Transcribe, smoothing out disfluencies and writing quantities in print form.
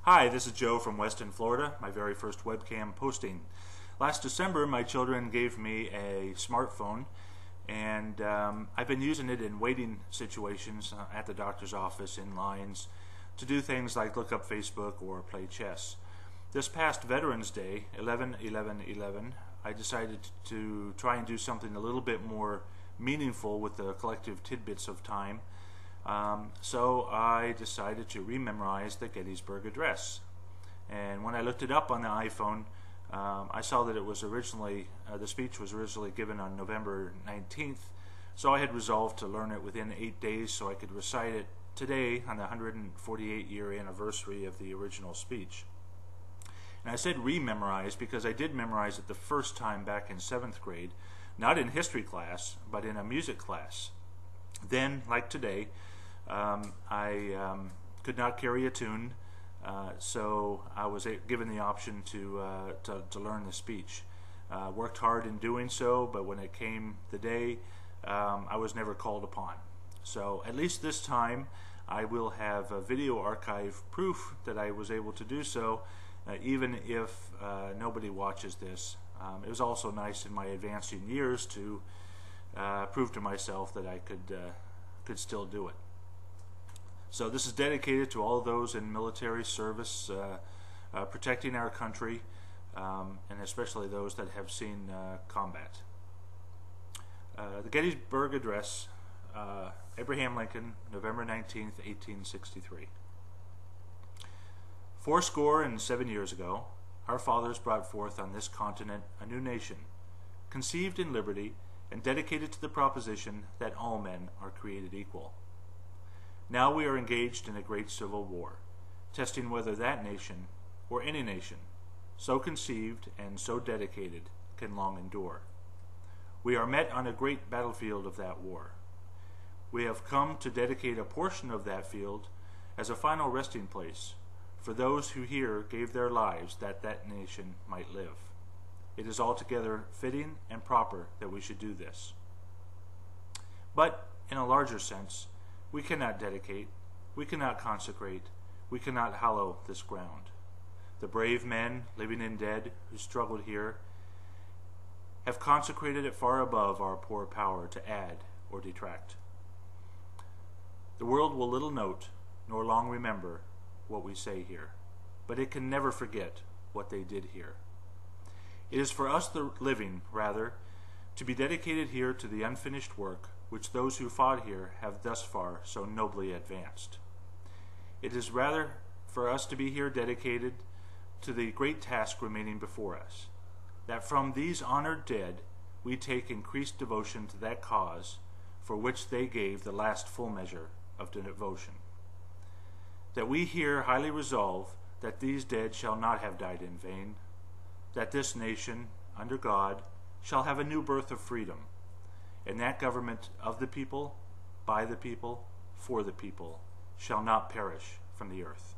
Hi, this is Joe from Weston, Florida, my very first webcam posting. Last December, my children gave me a smartphone, and I've been using it in waiting situations at the doctor's office, in lines, to do things like look up Facebook or play chess. This past Veterans Day, 11/11/11, I decided to try and do something a little bit more meaningful with the collective tidbits of time. So I decided to rememorize the Gettysburg Address. And when I looked it up on the iPhone, I saw that it was originally, the speech was originally given on November 19th, so I had resolved to learn it within 8 days so I could recite it today on the 148-year anniversary of the original speech. And I said rememorize because I did memorize it the first time back in 7th grade, not in history class, but in a music class. Then, like today, I could not carry a tune, so I was given the option to learn the speech. Worked hard in doing so, but when it came the day, I was never called upon. So at least this time, I will have a video archive proof that I was able to do so, even if nobody watches this. It was also nice in my advancing years to prove to myself that I could still do it. So this is dedicated to all those in military service, protecting our country, and especially those that have seen combat. The Gettysburg Address, Abraham Lincoln, November 19th, 1863. 77 years ago, our fathers brought forth on this continent a new nation, conceived in liberty and dedicated to the proposition that all men are created equal. Now we are engaged in a great civil war, testing whether that nation, or any nation, so conceived and so dedicated, can long endure. We are met on a great battlefield of that war. We have come to dedicate a portion of that field as a final resting place for those who here gave their lives that that nation might live. It is altogether fitting and proper that we should do this. But in a larger sense, we cannot dedicate, we cannot consecrate, we cannot hallow this ground. The brave men, living and dead, who struggled here, have consecrated it far above our poor power to add or detract. The world will little note, nor long remember, what we say here, but it can never forget what they did here. It is for us, the living, rather, to be dedicated here to the unfinished work which those who fought here have thus far so nobly advanced. It is rather for us to be here dedicated to the great task remaining before us, that from these honored dead we take increased devotion to that cause for which they gave the last full measure of devotion. That we here highly resolve that these dead shall not have died in vain, that this nation, under God, shall have a new birth of freedom, and that government of the people, by the people, for the people, shall not perish from the earth.